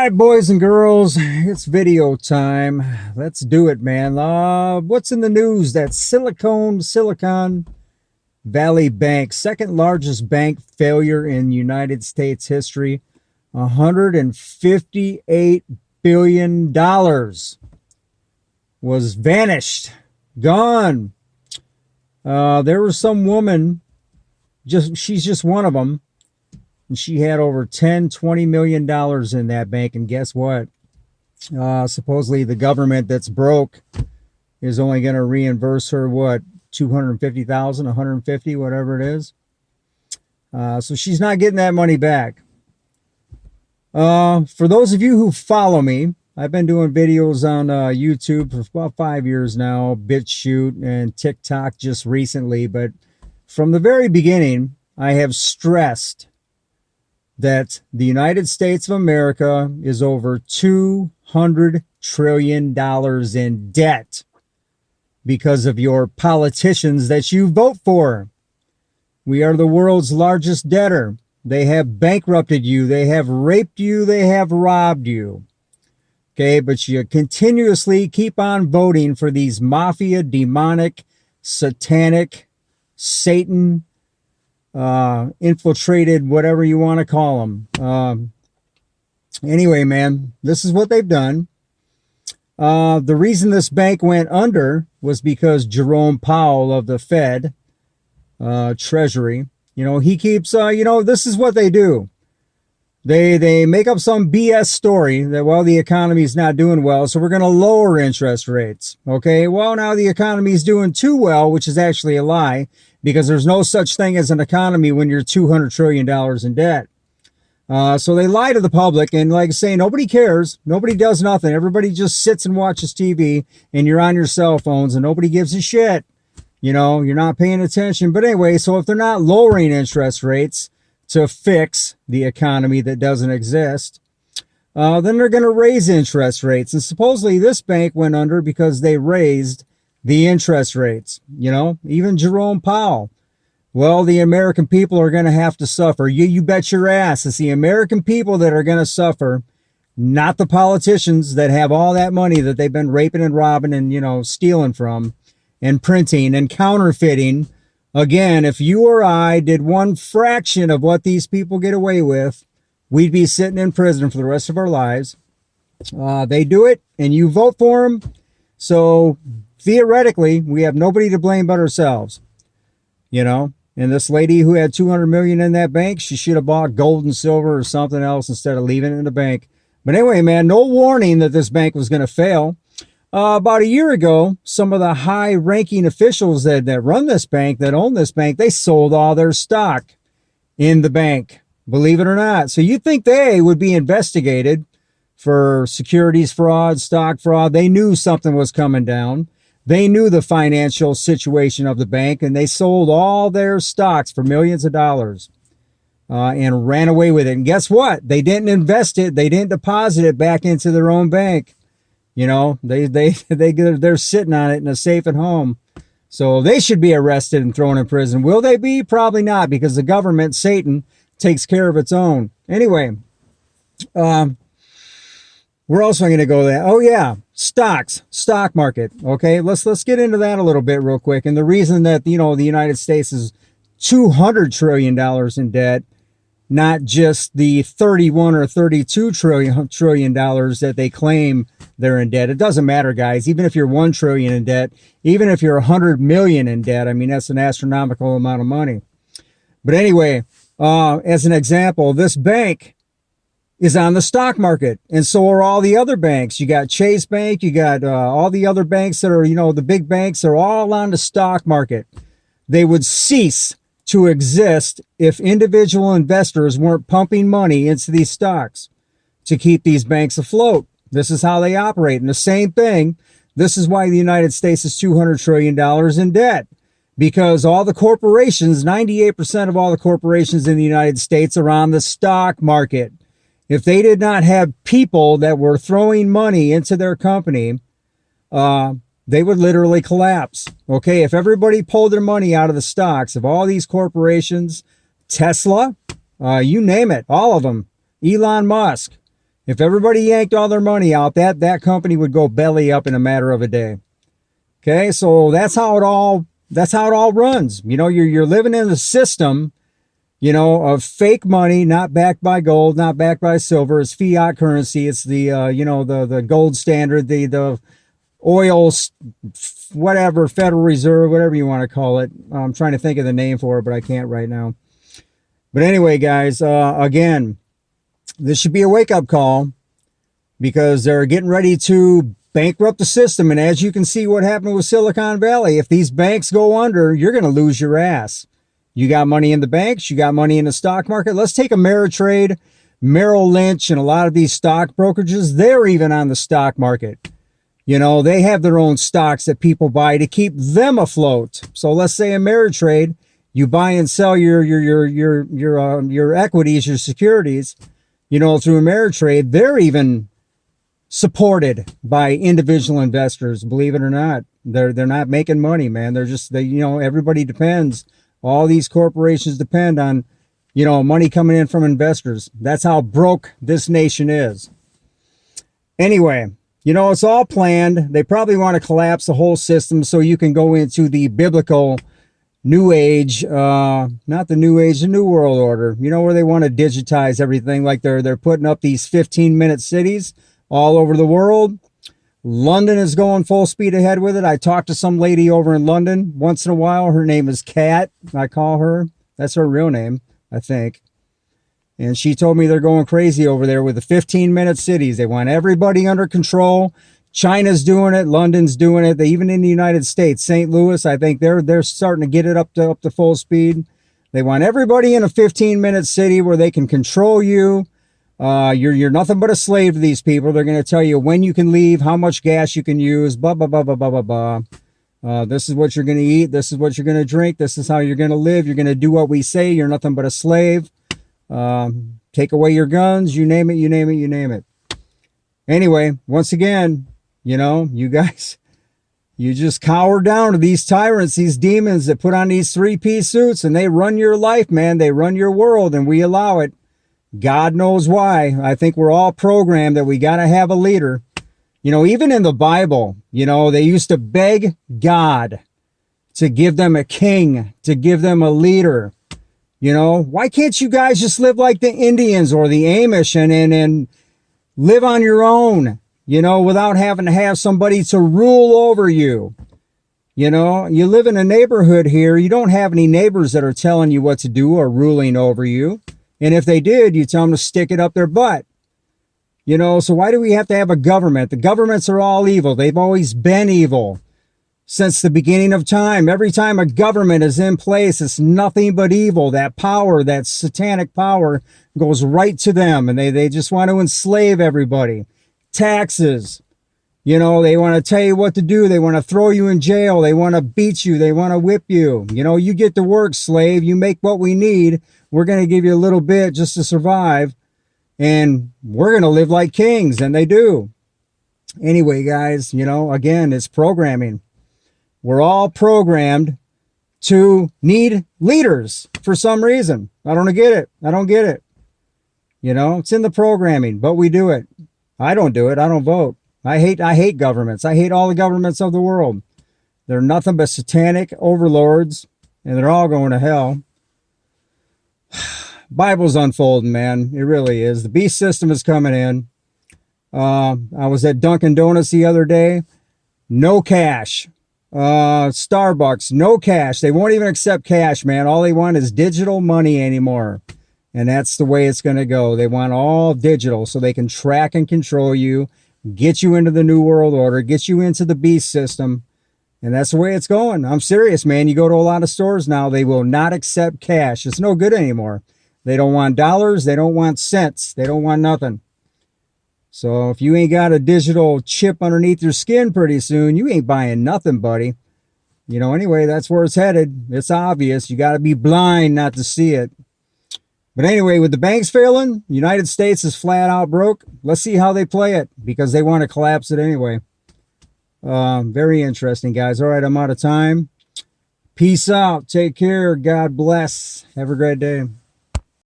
right, boys and girls, it's video time. Let's do it, man. What's in the news? That Silicon Valley Bank, second largest bank failure in United States history. $158 billion was vanished, gone. There was some woman, she's just one of them, and she had over $20 million in that bank. And guess what? Supposedly the government that's broke is only going to reimburse her, what, 250,000, 150, whatever it is. So she's not getting that money back. For those of you who follow me, I've been doing videos on YouTube for about 5 years now, BitChute and TikTok just recently. But from the very beginning, I have stressed that the United States of America is over $200 trillion in debt because of your politicians that you vote for. We are the world's largest debtor. They have bankrupted you. They have raped you. They have robbed you. Okay, but you continuously keep on voting for these mafia, demonic, satanic, Satan, infiltrated, whatever you want to call them. Anyway, man, this is what they've done. The reason this bank went under was because Jerome Powell of the Fed, Treasury, he keeps, this is what they do. They make up some BS story that, well, the economy is not doing well, so we're going to lower interest rates. Okay, well, now the economy is doing too well, which is actually a lie, because there's no such thing as an economy when you're $200 trillion in debt. So they lie to the public, and like I say, nobody cares. Nobody does nothing. Everybody just sits and watches TV, and you're on your cell phones, and nobody gives a shit. You're not paying attention. But anyway, so if they're not lowering interest rates to fix the economy that doesn't exist, then they're going to raise interest rates. And supposedly this bank went under because they raised the interest rates. Even Jerome Powell. Well, the American people are going to have to suffer. You bet your ass. It's the American people that are going to suffer, not the politicians that have all that money that they've been raping and robbing and, stealing from and printing and counterfeiting. Again, if you or I did one fraction of what these people get away with, we'd be sitting in prison for the rest of our lives. They do it, and you vote for them. So theoretically, we have nobody to blame but ourselves. And this lady who had 200 million in that bank, she should have bought gold and silver or something else instead of leaving it in the bank. But anyway, man, no warning that this bank was going to fail. About a year ago, some of the high-ranking officials that run this bank, that own this bank, they sold all their stock in the bank, believe it or not. So you think they would be investigated for securities fraud, stock fraud? They knew something was coming down. They knew the financial situation of the bank, and they sold all their stocks for millions of dollars and ran away with it. And guess what? They didn't invest it. They didn't deposit it back into their own bank. They're sitting on it in a safe at home. So they should be arrested and thrown in prison. Will they be? Probably not, because the government, Satan, takes care of its own. Anyway, where else am I going to go there? Oh yeah, stock market. Okay, let's get into that a little bit real quick. And the reason that the United States is $200 trillion in debt, not just the 31 or 32 trillion dollars that they claim they're in debt. It doesn't matter, guys. Even if you're 1 trillion in debt, even if you're 100 million in debt, I mean, that's an astronomical amount of money. But anyway, as an example, this bank is on the stock market, and so are all the other banks. You got Chase Bank, you got all the other banks that are, the big banks are all on the stock market. They would cease to exist if individual investors weren't pumping money into these stocks to keep these banks afloat. This is how they operate. And the same thing, this is why the United States is $200 trillion in debt, because all the corporations, 98% of all the corporations in the United States are on the stock market. If they did not have people that were throwing money into their company, they would literally collapse. Okay, if everybody pulled their money out of the stocks of all these corporations, Tesla, you name it, all of them, Elon Musk, If everybody yanked all their money out, that company would go belly up in a matter of a day. Okay, so that's how it all runs. You know, you're living in a system, you know, of fake money, not backed by gold, not backed by silver. It's fiat currency. It's the you know, the gold standard, the oil, whatever, Federal Reserve, whatever you want to call it. I'm trying to think of the name for it, but I can't right now. But anyway, guys, again, this should be a wake-up call, because they're getting ready to bankrupt the system. And as you can see what happened with Silicon Valley, if these banks go under, you're going to lose your ass. You got money in the banks, you got money in the stock market. Let's take Ameritrade, Merrill Lynch, and a lot of these stock brokerages. They're even on the stock market. You know, they have their own stocks that people buy to keep them afloat. So let's say Ameritrade, you buy and sell your equities, your securities, you know, through Ameritrade. They're even supported by individual investors, believe it or not. They're not making money, man. They're just, you know, everybody depends. All these corporations depend on, you know, money coming in from investors. That's how broke this nation is. Anyway, you know, it's all planned. They probably want to collapse the whole system so you can go into the biblical new age, not the new age, the new world order, you know, where they want to digitize everything. Like they're putting up these 15-minute cities all over the world. London is going full speed ahead with it. I talked to some lady over in London once in a while. Her name is Kat. I call her. That's her real name, I think. And she told me they're going crazy over there with the 15-minute cities. They want everybody under control. China's doing it. London's doing it. They, even in the United States, St. Louis, I think they're starting to get it up to full speed. They want everybody in a 15-minute city where they can control you. You're nothing but a slave to these people. They're going to tell you when you can leave, how much gas you can use, blah, blah, blah, blah, blah, blah, blah. This is what you're going to eat. This is what you're going to drink. This is how you're going to live. You're going to do what we say. You're nothing but a slave. Take away your guns. You name it, you name it, you name it. Anyway, once again, you know, you guys, you just cower down to these tyrants, these demons that put on these three-piece suits, and they run your life, man. They run your world, and we allow it. God knows why. I think we're all programmed that we got to have a leader. You know, even in the Bible, you know, they used to beg God to give them a king, to give them a leader. You know, why can't you guys just live like the Indians or the Amish and live on your own, you know, without having to have somebody to rule over you? You know, you live in a neighborhood here. You don't have any neighbors that are telling you what to do or ruling over you. And if they did, you tell them to stick it up their butt. You know, so why do we have to have a government? The governments are all evil. They've always been evil since the beginning of time. Every time a government is in place, it's nothing but evil. That power, that satanic power, goes right to them. And they just want to enslave everybody. Taxes. You know, they want to tell you what to do. They want to throw you in jail. They want to beat you. They want to whip you. You know, you get to work, slave. You make what we need. We're going to give you a little bit just to survive. And we're going to live like kings. And they do. Anyway, guys, you know, again, it's programming. We're all programmed to need leaders for some reason. I don't get it. I don't get it. You know, it's in the programming, but we do it. I don't do it. I don't vote. I hate governments. I hate all the governments of the world. They're nothing but satanic overlords, and they're all going to hell. Bible's unfolding, man. It really is. The beast system is coming in. I was at Dunkin' Donuts the other day. No cash. Starbucks, no cash. They won't even accept cash, man. All they want is digital money anymore. And that's the way it's going to go. They want all digital so they can track and control you, get you into the New World Order, get you into the beast system. And that's the way it's going. I'm serious, man. You go to a lot of stores now, they will not accept cash. It's no good anymore. They don't want dollars. They don't want cents. They don't want nothing. So if you ain't got a digital chip underneath your skin pretty soon, you ain't buying nothing, buddy. You know, anyway, that's where it's headed. It's obvious. You got to be blind not to see it. But anyway, with the banks failing, the United States is flat out broke. Let's see how they play it, because they want to collapse it anyway. Very interesting, guys. All right, I'm out of time. Peace out. Take care. God bless. Have a great day.